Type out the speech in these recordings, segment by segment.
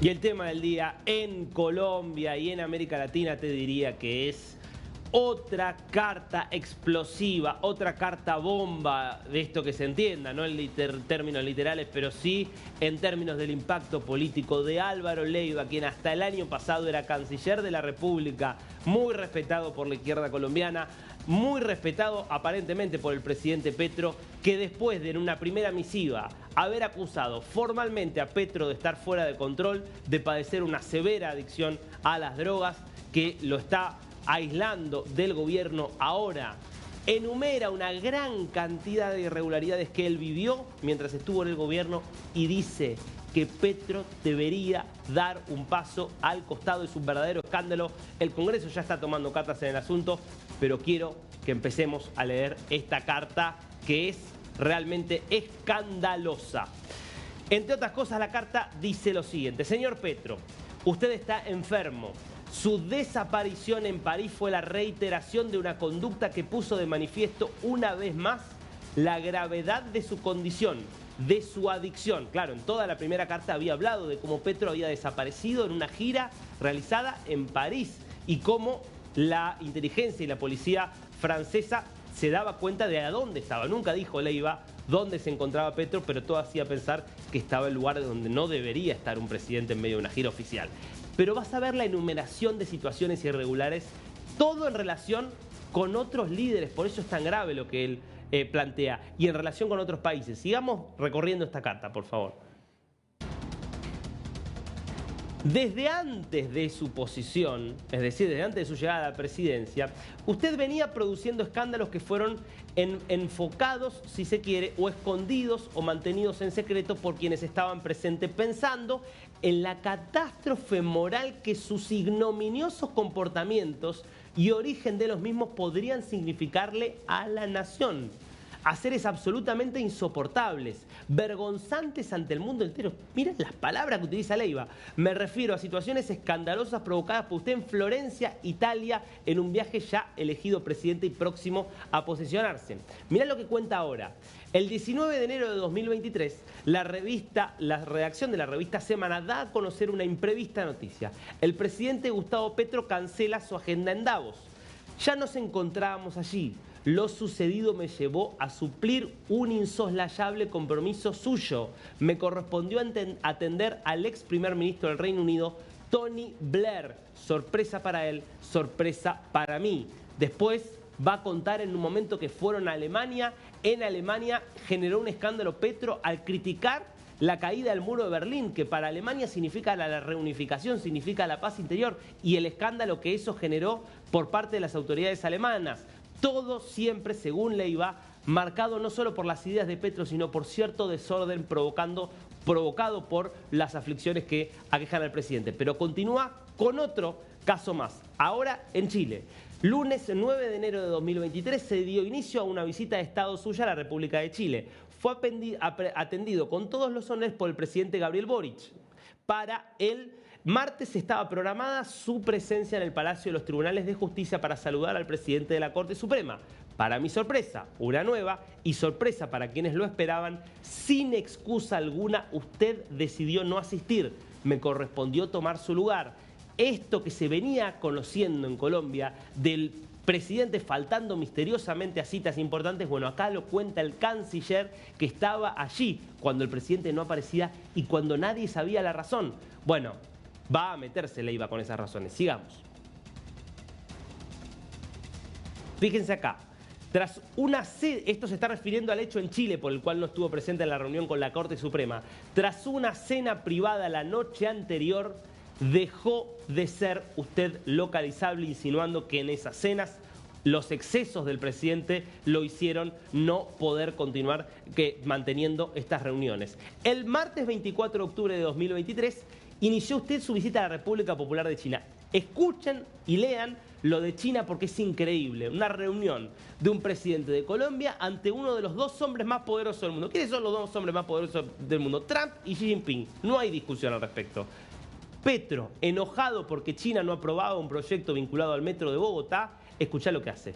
Y el tema del día en Colombia y en América Latina te diría que es otra carta explosiva, otra carta bomba, de esto que se entienda, no en términos literales, pero sí en términos del impacto político de Álvaro Leiva, quien hasta el año pasado era canciller de la República, muy respetado por la izquierda colombiana, muy respetado aparentemente por el presidente Petro, que después de en una primera misiva haber acusado formalmente a Petro de estar fuera de control, de padecer una severa adicción a las drogas, que lo está aislando del gobierno ahora, enumera una gran cantidad de irregularidades que él vivió mientras estuvo en el gobierno y dice que Petro debería dar un paso al costado. Es un verdadero escándalo. El Congreso ya está tomando cartas en el asunto, pero quiero que empecemos a leer esta carta que es realmente escandalosa. Entre otras cosas, la carta dice lo siguiente: señor Petro, usted está enfermo. Su desaparición en París fue la reiteración de una conducta que puso de manifiesto una vez más la gravedad de su condición, de su adicción. Claro, en toda la primera carta había hablado de cómo Petro había desaparecido en una gira realizada en París y cómo la inteligencia y la policía francesa se daba cuenta de a dónde estaba. Nunca dijo Leiva dónde se encontraba Petro, pero todo hacía pensar que estaba en el lugar donde no debería estar un presidente en medio de una gira oficial. Pero vas a ver la enumeración de situaciones irregulares, todo en relación con otros líderes, por eso es tan grave lo que él plantea, y en relación con otros países. Sigamos recorriendo esta carta, por favor. Desde antes de su posición, es decir, desde antes de su llegada a la presidencia, usted venía produciendo escándalos que fueron enfocados, si se quiere, o escondidos o mantenidos en secreto por quienes estaban presentes, pensando en la catástrofe moral que sus ignominiosos comportamientos y origen de los mismos podrían significarle a la nación. A seres absolutamente insoportables, vergonzantes ante el mundo entero. Miren las palabras que utiliza Leiva. Me refiero a situaciones escandalosas provocadas por usted en Florencia, Italia, en un viaje ya elegido presidente y próximo a posesionarse. Mirá lo que cuenta ahora. El 19 de enero de 2023, la redacción de la revista Semana da a conocer una imprevista noticia. El presidente Gustavo Petro cancela su agenda en Davos. Ya nos encontrábamos allí. Lo sucedido me llevó a suplir un insoslayable compromiso suyo. Me correspondió atender al ex primer ministro del Reino Unido, Tony Blair. Sorpresa para él, sorpresa para mí. Después va a contar en un momento que fueron a Alemania. En Alemania generó un escándalo Petro al criticar la caída del muro de Berlín, que para Alemania significa la reunificación, significa la paz interior, y el escándalo que eso generó por parte de las autoridades alemanas. Todo siempre, según Leiva, marcado no solo por las ideas de Petro, sino por cierto desorden provocado por las aflicciones que aquejan al presidente. Pero continúa con otro caso más, ahora en Chile. Lunes 9 de enero de 2023 se dio inicio a una visita de Estado suya a la República de Chile. Fue atendido con todos los honores por el presidente Gabriel Boric. Para el martes estaba programada su presencia en el Palacio de los Tribunales de Justicia para saludar al presidente de la Corte Suprema. Para mi sorpresa, una nueva, y sorpresa para quienes lo esperaban, sin excusa alguna, usted decidió no asistir. Me correspondió tomar su lugar. Esto que se venía conociendo en Colombia del presidente faltando misteriosamente a citas importantes, bueno, acá lo cuenta el canciller que estaba allí cuando el presidente no aparecía y cuando nadie sabía la razón. Bueno, va a meterse Leiva con esas razones. Sigamos. Fíjense acá. Tras esto se está refiriendo al hecho en Chile por el cual no estuvo presente en la reunión con la Corte Suprema. Tras una cena privada la noche anterior, dejó de ser usted localizable, insinuando que en esas cenas los excesos del presidente lo hicieron no poder continuar manteniendo estas reuniones. El martes 24 de octubre de 2023 inició usted su visita a la República Popular de China. Escuchen y lean lo de China porque es increíble. Una reunión de un presidente de Colombia ante uno de los dos hombres más poderosos del mundo. ¿Quiénes son los dos hombres más poderosos del mundo? Trump y Xi Jinping. No hay discusión al respecto. Petro, enojado porque China no aprobaba un proyecto vinculado al metro de Bogotá, escuchá lo que hace.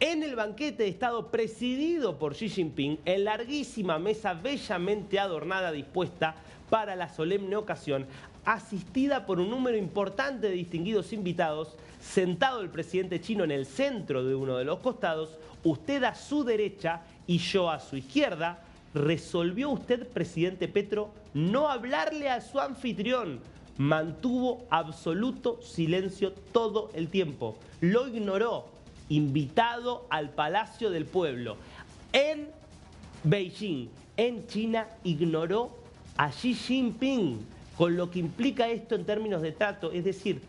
En el banquete de Estado presidido por Xi Jinping, en larguísima mesa bellamente adornada, dispuesta para la solemne ocasión, asistida por un número importante de distinguidos invitados, sentado el presidente chino en el centro de uno de los costados, usted a su derecha y yo a su izquierda. ¿Resolvió usted, presidente Petro, no hablarle a su anfitrión? Mantuvo absoluto silencio todo el tiempo. Lo ignoró, invitado al Palacio del Pueblo. En Beijing, en China, ignoró a Xi Jinping, con lo que implica esto en términos de trato. Es decir,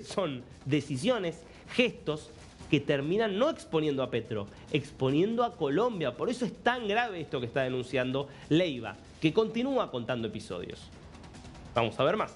son decisiones, gestos que terminan no exponiendo a Petro, exponiendo a Colombia. Por eso es tan grave esto que está denunciando Leiva, que continúa contando episodios. Vamos a ver más.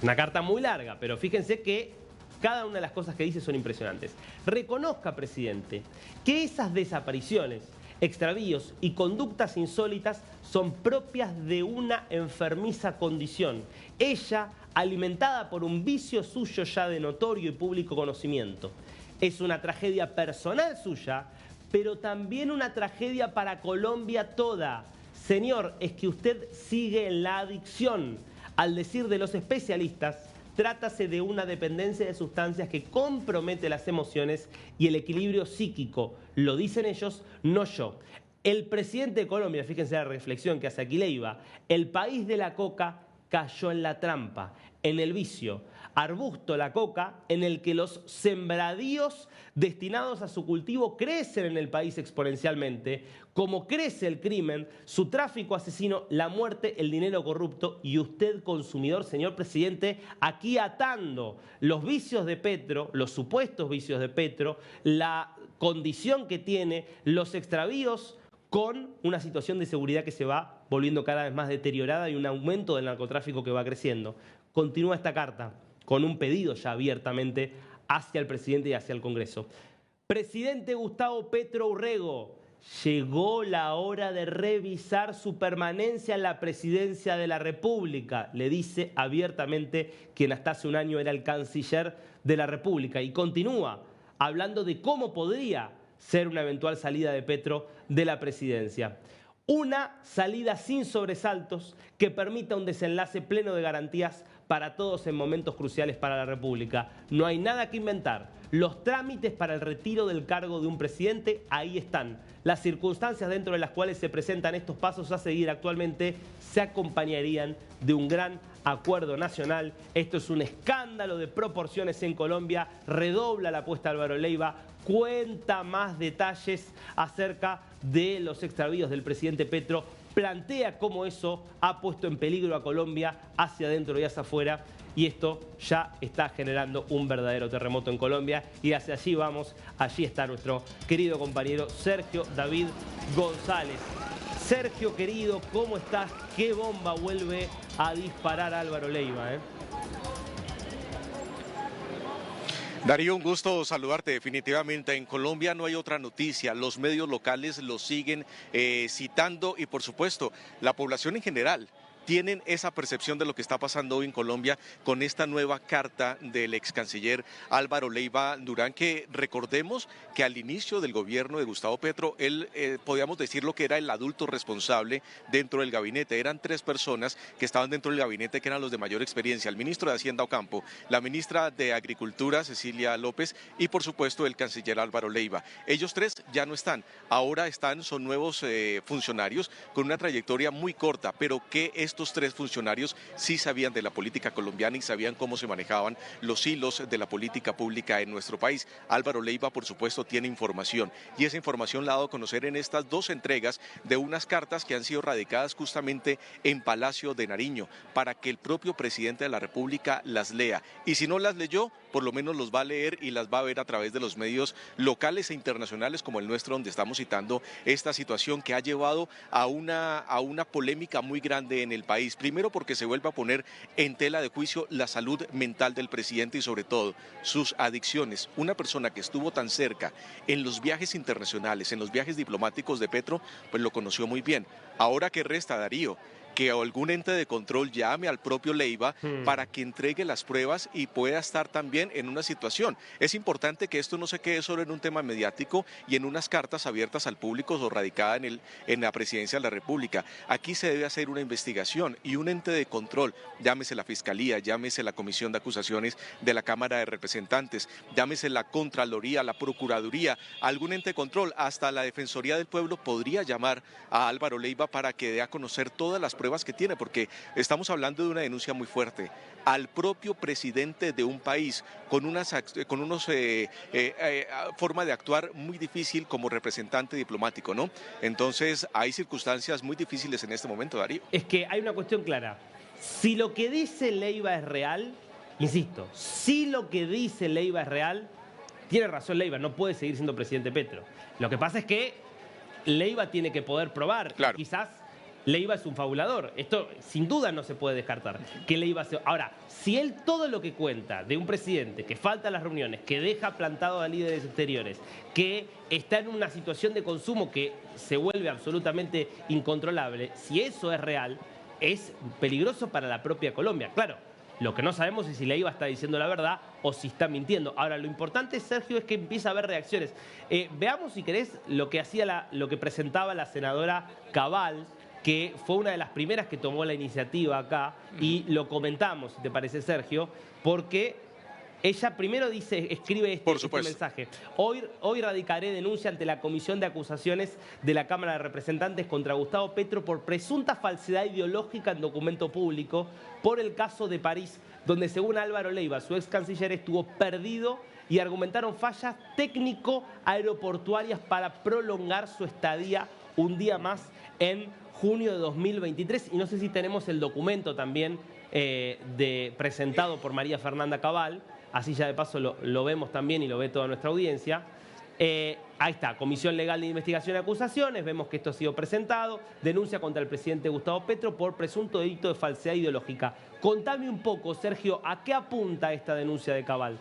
Una carta muy larga, pero fíjense que cada una de las cosas que dice son impresionantes. Reconozca, presidente, que esas desapariciones, extravíos y conductas insólitas son propias de una enfermiza condición. Ella, alimentada por un vicio suyo ya de notorio y público conocimiento. Es una tragedia personal suya, pero también una tragedia para Colombia toda. Señor, es que usted sigue en la adicción. Al decir de los especialistas, trátase de una dependencia de sustancias que compromete las emociones y el equilibrio psíquico. Lo dicen ellos, no yo. El presidente de Colombia, fíjense la reflexión que hace aquí Leiva, el país de la coca cayó en la trampa, en el vicio. Arbusto la coca en el que los sembradíos destinados a su cultivo crecen en el país exponencialmente, como crece el crimen, su tráfico asesino, la muerte, el dinero corrupto y usted consumidor, señor presidente, aquí atando los vicios de Petro, los supuestos vicios de Petro, la condición que tiene, los extravíos con una situación de seguridad que se va volviendo cada vez más deteriorada y un aumento del narcotráfico que va creciendo. Continúa esta carta con un pedido ya abiertamente hacia el presidente y hacia el Congreso. Presidente Gustavo Petro Urrego, llegó la hora de revisar su permanencia en la presidencia de la República, le dice abiertamente quien hasta hace un año era el canciller de la República. Y continúa hablando de cómo podría ser una eventual salida de Petro de la presidencia. Una salida sin sobresaltos que permita un desenlace pleno de garantías para todos en momentos cruciales para la República. No hay nada que inventar. Los trámites para el retiro del cargo de un presidente, ahí están. Las circunstancias dentro de las cuales se presentan estos pasos a seguir actualmente se acompañarían de un gran acuerdo nacional. Esto es un escándalo de proporciones en Colombia. Redobla la apuesta Álvaro Leiva, cuenta más detalles acerca de los extravíos del presidente Petro, plantea cómo eso ha puesto en peligro a Colombia hacia adentro y hacia afuera, y esto ya está generando un verdadero terremoto en Colombia, y hacia allí vamos. Allí está nuestro querido compañero Sergio David González. Sergio, querido, ¿cómo estás? ¿Qué bomba vuelve a disparar Álvaro Leiva, Darío, un gusto saludarte. Definitivamente en Colombia no hay otra noticia, los medios locales lo siguen citando y por supuesto la población en general tienen esa percepción de lo que está pasando hoy en Colombia con esta nueva carta del ex canciller Álvaro Leiva Durán, que recordemos que al inicio del gobierno de Gustavo Petro, él podíamos decirlo que era el adulto responsable dentro del gabinete. Eran 3 personas que estaban dentro del gabinete que eran los de mayor experiencia: el ministro de Hacienda Ocampo, la ministra de Agricultura Cecilia López y por supuesto el canciller Álvaro Leiva. Ellos 3 ya no están, ahora son nuevos funcionarios con una trayectoria muy corta, pero que estos 3 funcionarios sí sabían de la política colombiana y sabían cómo se manejaban los hilos de la política pública en nuestro país. Álvaro Leiva, por supuesto, tiene información y esa información la ha dado a conocer en estas 2 entregas de unas cartas que han sido radicadas justamente en Palacio de Nariño para que el propio presidente de la República las lea. Y si no las leyó, por lo menos los va a leer y las va a ver a través de los medios locales e internacionales como el nuestro, donde estamos citando esta situación que ha llevado a una polémica muy grande en el país. Primero porque se vuelve a poner en tela de juicio la salud mental del presidente y sobre todo sus adicciones. Una persona que estuvo tan cerca en los viajes internacionales, en los viajes diplomáticos de Petro, pues lo conoció muy bien. Ahora, ¿qué resta, Darío? que algún ente de control llame al propio Leiva para que entregue las pruebas y pueda estar también en una situación. Es importante que esto no se quede solo en un tema mediático y en unas cartas abiertas al público o radicada en la presidencia de la República. Aquí se debe hacer una investigación y un ente de control, llámese la Fiscalía, llámese la Comisión de Acusaciones de la Cámara de Representantes, llámese la Contraloría, la Procuraduría, algún ente de control, hasta la Defensoría del Pueblo podría llamar a Álvaro Leiva para que dé a conocer todas las pruebas que tiene, porque estamos hablando de una denuncia muy fuerte al propio presidente de un país con unos forma de actuar muy difícil como representante diplomático, ¿no? Entonces hay circunstancias muy difíciles en este momento, Darío. Es que hay una cuestión clara. Si lo que dice Leiva es real, insisto, si lo que dice Leiva es real, tiene razón Leiva, no puede seguir siendo presidente Petro. Lo que pasa es que Leiva tiene que poder probar. Claro. Quizás Leiva es un fabulador. Esto sin duda no se puede descartar. Que Leiva Ahora, si él todo lo que cuenta de un presidente que falta a las reuniones, que deja plantado a líderes exteriores, que está en una situación de consumo que se vuelve absolutamente incontrolable, si eso es real, es peligroso para la propia Colombia. Claro, lo que no sabemos es si Leiva está diciendo la verdad o si está mintiendo. Ahora, lo importante, Sergio, es que empieza a haber reacciones. Veamos, si querés, lo que presentaba la senadora Cabal, que fue una de las primeras que tomó la iniciativa acá, y lo comentamos, si te parece, Sergio, porque ella primero escribe este mensaje. Hoy radicaré denuncia ante la Comisión de Acusaciones de la Cámara de Representantes contra Gustavo Petro por presunta falsedad ideológica en documento público por el caso de París, donde según Álvaro Leiva, su ex canciller, estuvo perdido y argumentaron fallas técnico-aeroportuarias para prolongar su estadía un día más en junio de 2023. Y no sé si tenemos el documento también presentado por María Fernanda Cabal. Así ya de paso lo vemos también y lo ve toda nuestra audiencia. Ahí está, Comisión Legal de Investigación y Acusaciones, vemos que esto ha sido presentado, denuncia contra el presidente Gustavo Petro por presunto delito de falsedad ideológica. Contame un poco, Sergio, ¿a qué apunta esta denuncia de Cabal?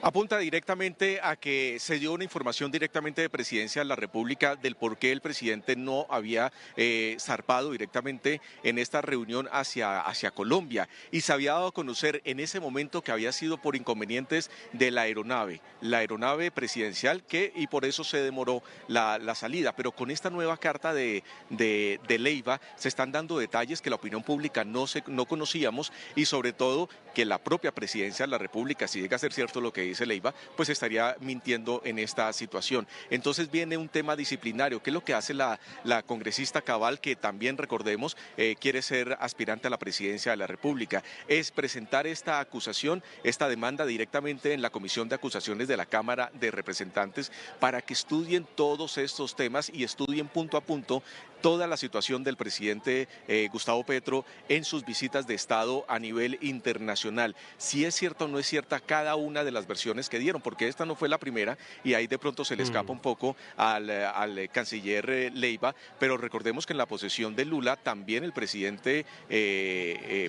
Apunta directamente a que se dio una información directamente de Presidencia de la República del por qué el presidente no había zarpado directamente en esta reunión hacia Colombia, y se había dado a conocer en ese momento que había sido por inconvenientes de la aeronave presidencial, y por eso se demoró la salida. Pero con esta nueva carta de Leiva se están dando detalles que la opinión pública no conocíamos, y sobre todo que la propia Presidencia de la República, si llega a ser cierto lo que dice Leiva, pues estaría mintiendo en esta situación. Entonces viene un tema disciplinario. ¿Qué es lo que hace la congresista Cabal, que también, recordemos, quiere ser aspirante a la presidencia de la República? Es presentar esta acusación, esta demanda directamente en la Comisión de Acusaciones de la Cámara de Representantes para que estudien todos estos temas y estudien punto a punto toda la situación del presidente Gustavo Petro en sus visitas de Estado a nivel internacional. Si es cierta o no es cierta cada una de las versiones que dieron, porque esta no fue la primera y ahí de pronto se le escapa un poco al canciller Leiva, pero recordemos que en la posesión de Lula también el presidente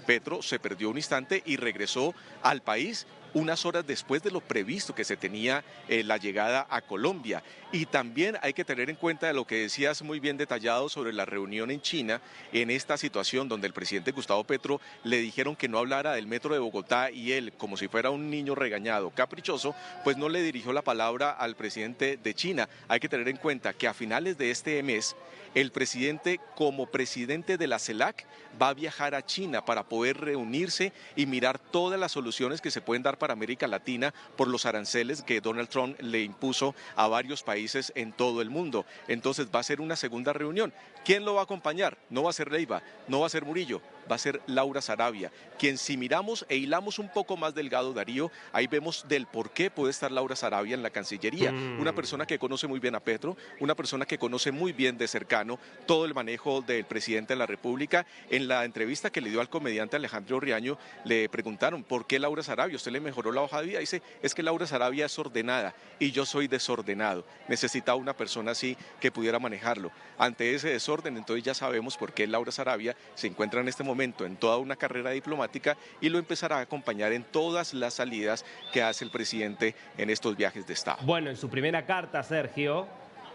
Petro se perdió un instante y regresó al país unas horas después de lo previsto que se tenía la llegada a Colombia. Y también hay que tener en cuenta lo que decías muy bien detallado sobre la reunión en China, en esta situación donde el presidente Gustavo Petro le dijeron que no hablara del metro de Bogotá, y él, como si fuera un niño regañado, caprichoso, pues no le dirigió la palabra al presidente de China. Hay que tener en cuenta que a finales de este mes, el presidente, como presidente de la CELAC, va a viajar a China para poder reunirse y mirar todas las soluciones que se pueden dar para América Latina por los aranceles que Donald Trump le impuso a varios países en todo el mundo. Entonces va a ser una segunda reunión. ¿Quién lo va a acompañar? No va a ser Leiva, no va a ser Murillo, va a ser Laura Sarabia, quien, si miramos e hilamos un poco más delgado, Darío, ahí vemos del por qué puede estar Laura Sarabia en la Cancillería. Una persona que conoce muy bien a Petro, una persona que conoce muy bien de cercano todo el manejo del presidente de la República. En la entrevista que le dio al comediante Alejandro Riaño, le preguntaron ¿por qué Laura Sarabia? ¿Usted le mejoró la hoja de vida? Dice, es que Laura Sarabia es ordenada y yo soy desordenado. Necesitaba una persona así que pudiera manejarlo. Ante ese desorden, entonces ya sabemos por qué Laura Sarabia se encuentra en este momento en toda una carrera diplomática y lo empezará a acompañar en todas las salidas que hace el presidente en estos viajes de Estado. Bueno, en su primera carta, Sergio,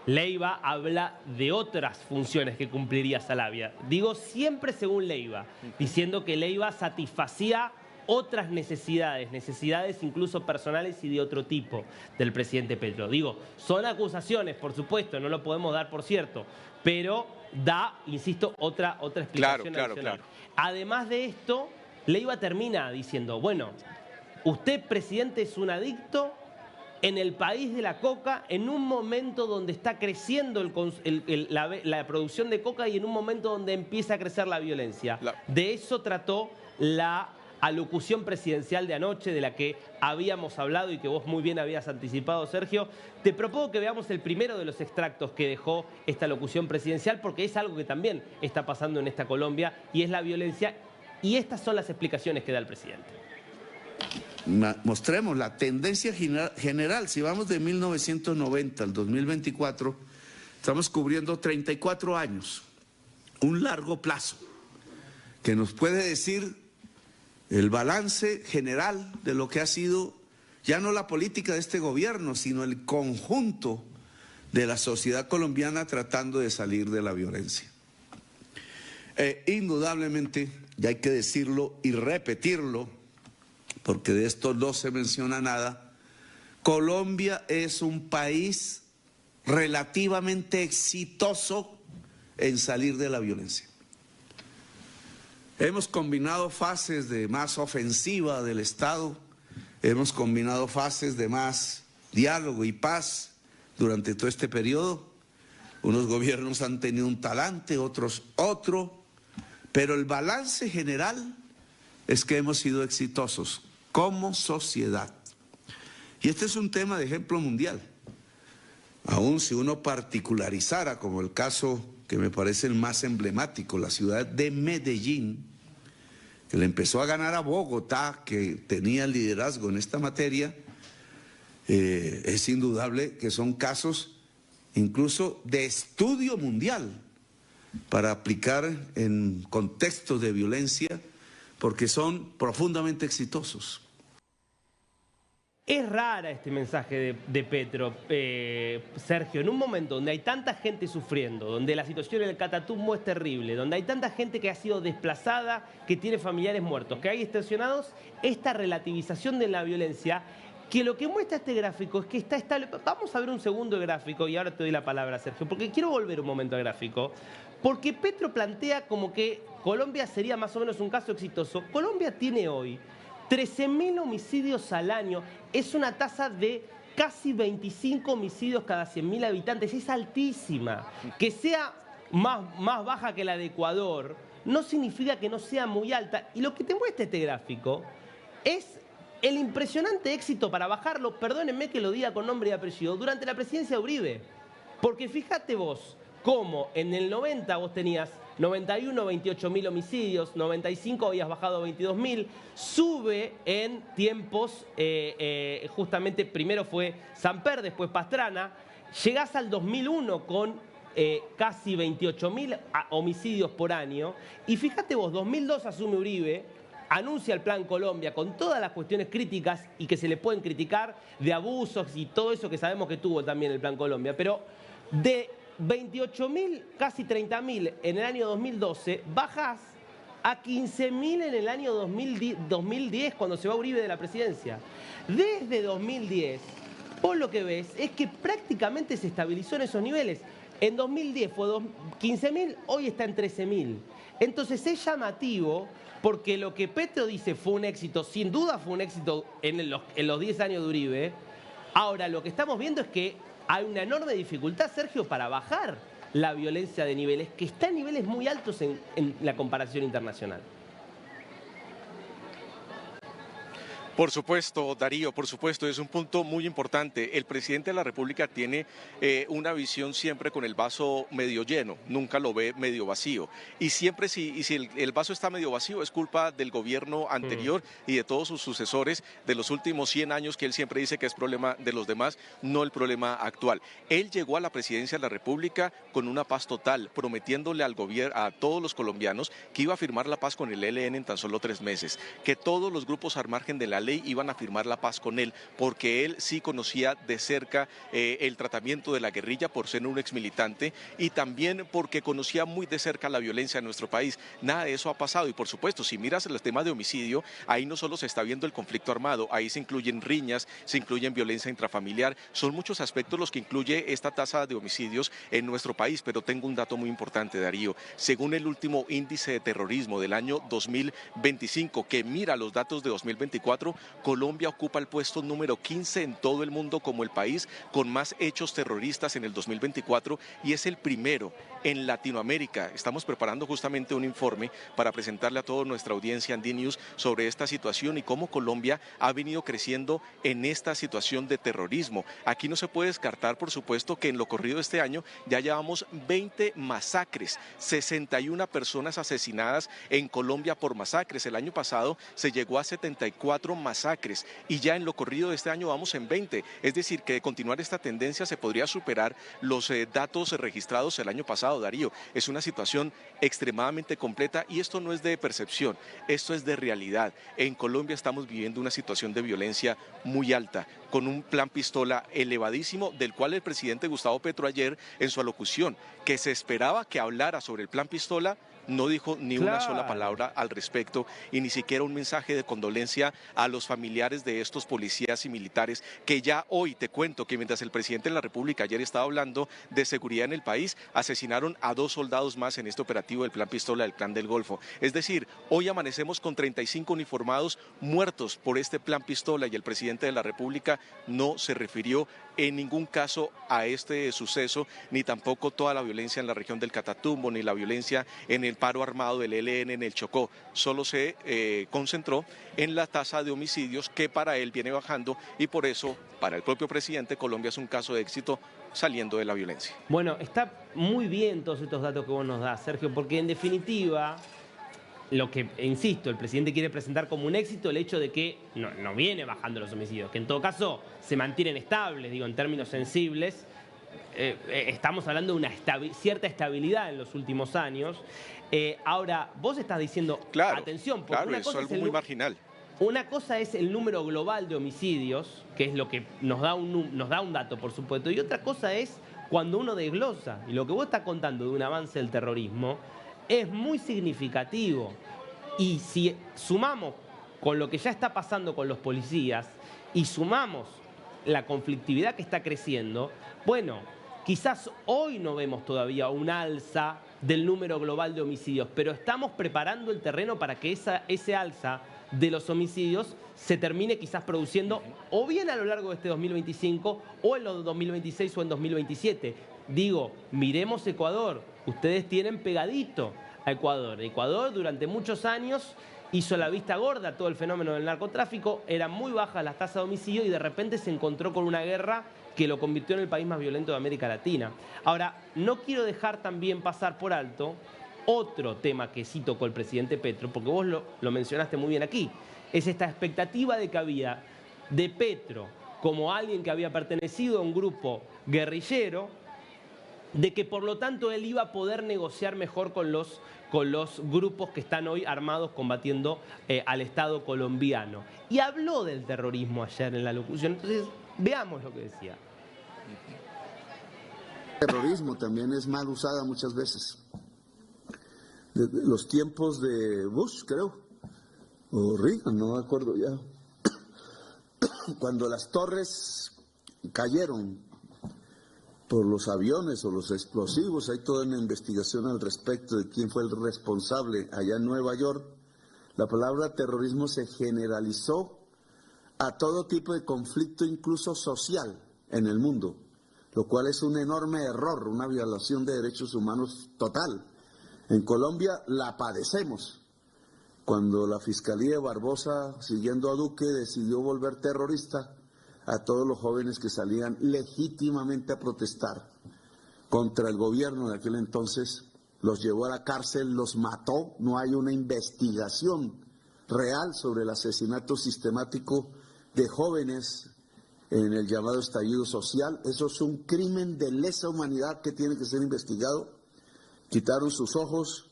Leiva habla de otras funciones que cumpliría Salavia. Digo siempre según Leiva, diciendo que Leiva satisfacía otras necesidades incluso personales y de otro tipo del presidente Petro. Digo, son acusaciones, por supuesto, no lo podemos dar por cierto, pero da, insisto, otra explicación adicional. Además de esto, Leiva termina diciendo, bueno, usted, presidente, es un adicto en el país de la coca, en un momento donde está creciendo la producción de coca y en un momento donde empieza a crecer la violencia. De eso trató la alocución presidencial de anoche, de la que habíamos hablado y que vos muy bien habías anticipado, Sergio. Te propongo que veamos el primero de los extractos que dejó esta alocución presidencial, porque es algo que también está pasando en esta Colombia, y es la violencia, y estas son las explicaciones que da el presidente. Mostremos la tendencia general. Si vamos de 1990 al 2024, estamos cubriendo 34 años, un largo plazo, que nos puede decir el balance general de lo que ha sido ya no la política de este gobierno, sino el conjunto de la sociedad colombiana tratando de salir de la violencia. Indudablemente, y hay que decirlo y repetirlo, porque de esto no se menciona nada, Colombia es un país relativamente exitoso en salir de la violencia. Hemos combinado fases de más ofensiva del Estado, hemos combinado fases de más diálogo y paz durante todo este periodo. Unos gobiernos han tenido un talante, otros otro, pero el balance general es que hemos sido exitosos como sociedad. Y este es un tema de ejemplo mundial. Aún si uno particularizara, como el caso que me parece el más emblemático, la ciudad de Medellín, que le empezó a ganar a Bogotá, que tenía el liderazgo en esta materia, es indudable que son casos incluso de estudio mundial para aplicar en contextos de violencia, porque son profundamente exitosos. Es rara este mensaje de Petro, Sergio, en un momento donde hay tanta gente sufriendo, donde la situación en el Catatumbo es terrible, donde hay tanta gente que ha sido desplazada, que tiene familiares muertos, que hay extorsionados, esta relativización de la violencia, que lo que muestra este gráfico es que está estable. Vamos a ver un segundo gráfico y ahora te doy la palabra, Sergio, porque quiero volver un momento al gráfico, porque Petro plantea como que Colombia sería más o menos un caso exitoso. Colombia tiene hoy 13.000 homicidios al año, es una tasa de casi 25 homicidios cada 100.000 habitantes, es altísima. Que sea más baja que la de Ecuador no significa que no sea muy alta, y lo que te muestra este gráfico es el impresionante éxito para bajarlo, perdónenme que lo diga con nombre y apellido, durante la presidencia de Uribe. Porque fíjate vos cómo en el 90 vos tenías 91, 28.000 homicidios, 95 habías bajado a 22.000, sube en tiempos, justamente primero fue Samper, después Pastrana, llegás al 2001 con casi 28.000 homicidios por año, y fíjate vos, 2002 asume Uribe, anuncia el Plan Colombia con todas las cuestiones críticas y que se le pueden criticar de abusos y todo eso que sabemos que tuvo también el Plan Colombia, pero de 28.000, casi 30.000 en el año 2012, bajas a 15.000 en el año 2010, cuando se va Uribe de la presidencia. Desde 2010, vos lo que ves es que prácticamente se estabilizó en esos niveles. En 2010 fue 15.000, hoy está en 13.000. Entonces es llamativo, porque lo que Petro dice fue un éxito, sin duda fue un éxito en los 10 años de Uribe. Ahora, lo que estamos viendo es que hay una enorme dificultad, Sergio, para bajar la violencia de niveles, que está en niveles muy altos en la comparación internacional. Por supuesto, Darío, por supuesto, es un punto muy importante. El presidente de la República tiene una visión siempre con el vaso medio lleno, nunca lo ve medio vacío. Y siempre si el vaso está medio vacío es culpa del gobierno anterior y de todos sus sucesores de los últimos 100 años, que él siempre dice que es problema de los demás, no el problema actual. Él llegó a la presidencia de la República con una paz total, prometiéndole al gobierno, a todos los colombianos, que iba a firmar la paz con el ELN en tan solo 3 meses, que todos los grupos al margen de la ley iban a firmar la paz con él, porque él sí conocía de cerca el tratamiento de la guerrilla por ser un exmilitante y también porque conocía muy de cerca la violencia en nuestro país. Nada de eso ha pasado y por supuesto, si miras el tema de homicidio, ahí no solo se está viendo el conflicto armado, ahí se incluyen riñas, se incluyen violencia intrafamiliar, son muchos aspectos los que incluye esta tasa de homicidios en nuestro país, pero tengo un dato muy importante, Darío. Según el último índice de terrorismo del año 2025, que mira los datos de 2024, Colombia ocupa el puesto número 15 en todo el mundo como el país con más hechos terroristas en el 2024 y es el primero en Latinoamérica. Estamos preparando justamente un informe para presentarle a toda nuestra audiencia en D-News sobre esta situación y cómo Colombia ha venido creciendo en esta situación de terrorismo. Aquí no se puede descartar, por supuesto, que en lo corrido de este año ya llevamos 20 masacres, 61 personas asesinadas en Colombia por masacres. El año pasado se llegó a 74 masacres y ya en lo corrido de este año vamos en 20. Es decir, que de continuar esta tendencia se podría superar los datos registrados el año pasado, Darío. Es una situación extremadamente completa y esto no es de percepción, esto es de realidad. En Colombia estamos viviendo una situación de violencia muy alta, con un plan pistola elevadísimo, del cual el presidente Gustavo Petro ayer en su alocución, que se esperaba que hablara sobre el plan pistola, no dijo ni una sola palabra al respecto y ni siquiera un mensaje de condolencia a los familiares de estos policías y militares que ya hoy te cuento que mientras el presidente de la República ayer estaba hablando de seguridad en el país, asesinaron a 2 soldados más en este operativo del Plan Pistola, del Plan del Golfo. Es decir, hoy amanecemos con 35 uniformados muertos por este Plan Pistola y el presidente de la República no se refirió en ningún caso a este suceso, ni tampoco toda la violencia en la región del Catatumbo, ni la violencia en el paro armado del ELN en el Chocó. Solo se concentró en la tasa de homicidios que para él viene bajando y por eso, para el propio presidente, Colombia es un caso de éxito saliendo de la violencia. Bueno, está muy bien todos estos datos que vos nos das, Sergio, porque en definitiva, lo que, insisto, el presidente quiere presentar como un éxito el hecho de que no viene bajando los homicidios, que en todo caso se mantienen estables, digo, en términos sensibles. Estamos hablando de una cierta estabilidad en los últimos años. Ahora, vos estás diciendo, claro, atención, porque claro, una eso cosa es algo muy marginal. Una cosa es el número global de homicidios, que es lo que nos da un dato, por supuesto, y otra cosa es cuando uno desglosa. Y lo que vos estás contando de un avance del terrorismo es muy significativo. Y si sumamos con lo que ya está pasando con los policías y sumamos la conflictividad que está creciendo, bueno, quizás hoy no vemos todavía un alza del número global de homicidios, pero estamos preparando el terreno para que ese alza de los homicidios se termine quizás produciendo o bien a lo largo de este 2025 o en los 2026 o en 2027. Digo, miremos Ecuador, ustedes tienen pegadito a Ecuador. Ecuador durante muchos años hizo la vista gorda a todo el fenómeno del narcotráfico, eran muy bajas las tasas de homicidio y de repente se encontró con una guerra que lo convirtió en el país más violento de América Latina. Ahora, no quiero dejar también pasar por alto otro tema que sí tocó el presidente Petro, porque vos lo mencionaste muy bien aquí, es esta expectativa de que había de Petro como alguien que había pertenecido a un grupo guerrillero, de que por lo tanto él iba a poder negociar mejor con los grupos que están hoy armados combatiendo al Estado colombiano. Y habló del terrorismo ayer en la locución, entonces veamos lo que decía. El terrorismo también es mal usada muchas veces. Desde los tiempos de Bush, creo, o Reagan, no me acuerdo ya, cuando las torres cayeron por los aviones o los explosivos, hay toda una investigación al respecto de quién fue el responsable allá en Nueva York. La palabra terrorismo se generalizó a todo tipo de conflicto, incluso social, en el mundo, lo cual es un enorme error, una violación de derechos humanos total. En Colombia la padecemos. Cuando la Fiscalía de Barbosa, siguiendo a Duque, decidió volver terrorista a todos los jóvenes que salían legítimamente a protestar contra el gobierno de aquel entonces, los llevó a la cárcel, los mató. No hay una investigación real sobre el asesinato sistemático de jóvenes en el llamado estallido social. Eso es un crimen de lesa humanidad que tiene que ser investigado. Quitaron sus ojos,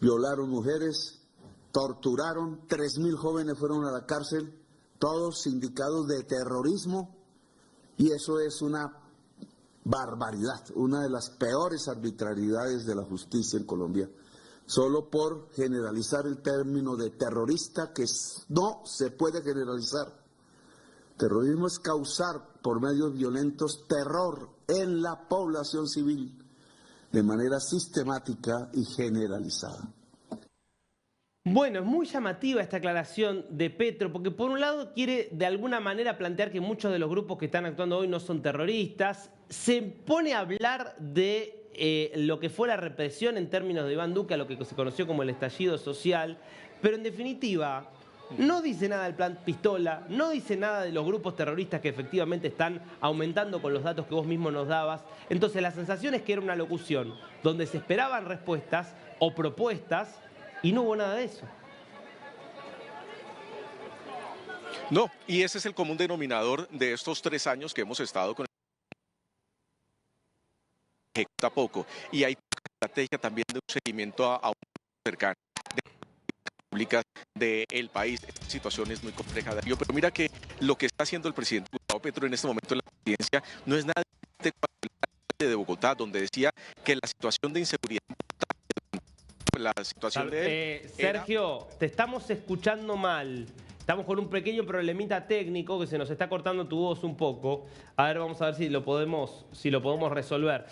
violaron mujeres, torturaron, 3.000 jóvenes fueron a la cárcel todos sindicados de terrorismo, y eso es una barbaridad, una de las peores arbitrariedades de la justicia en Colombia, solo por generalizar el término de terrorista, que no se puede generalizar. Terrorismo es causar por medios violentos terror en la población civil de manera sistemática y generalizada. Bueno, es muy llamativa esta aclaración de Petro, porque por un lado quiere de alguna manera plantear que muchos de los grupos que están actuando hoy no son terroristas, se pone a hablar de lo que fue la represión en términos de Iván Duque, a lo que se conoció como el estallido social, pero en definitiva no dice nada del plan Pistola, no dice nada de los grupos terroristas que efectivamente están aumentando con los datos que vos mismo nos dabas. Entonces la sensación es que era una locución donde se esperaban respuestas o propuestas y no hubo nada de eso. No, y ese es el común denominador de estos 3 años que hemos estado con el ejecuta poco. Y hay estrategia también de un seguimiento a un cercano de públicas del país. Esta situación es muy compleja, Darío, pero mira que lo que está haciendo el presidente Gustavo Petro en este momento en la presidencia no es nada de Bogotá, donde decía que la situación de inseguridad, la situación de él Sergio, te estamos escuchando mal. Estamos con un pequeño problemita técnico que se nos está cortando tu voz un poco. A ver, vamos a ver si lo podemos resolver.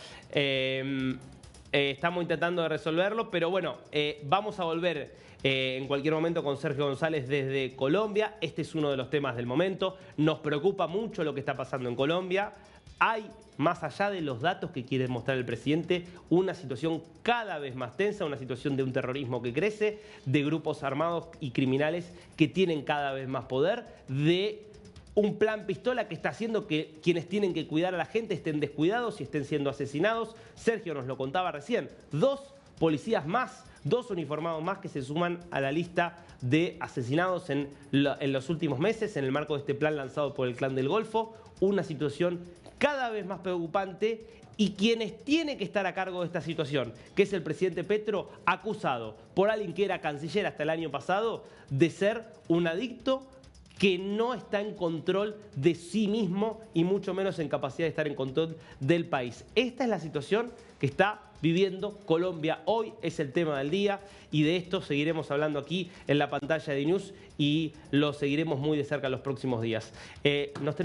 Estamos intentando de resolverlo, pero bueno, vamos a volver en cualquier momento con Sergio González desde Colombia. Este es uno de los temas del momento. Nos preocupa mucho lo que está pasando en Colombia. Hay, más allá de los datos que quiere mostrar el presidente, una situación cada vez más tensa, una situación de un terrorismo que crece, de grupos armados y criminales que tienen cada vez más poder, de un plan Pistola que está haciendo que quienes tienen que cuidar a la gente estén descuidados y estén siendo asesinados. Sergio nos lo contaba recién, 2 policías más, 2 uniformados más que se suman a la lista de asesinados en los últimos meses en el marco de este plan lanzado por el Clan del Golfo. Una situación cada vez más preocupante, y quienes tienen que estar a cargo de esta situación, que es el presidente Petro, acusado por alguien que era canciller hasta el año pasado de ser un adicto que no está en control de sí mismo y mucho menos en capacidad de estar en control del país. Esta es la situación que está viviendo Colombia hoy, es el tema del día, y de esto seguiremos hablando aquí en la pantalla de News y lo seguiremos muy de cerca los próximos días.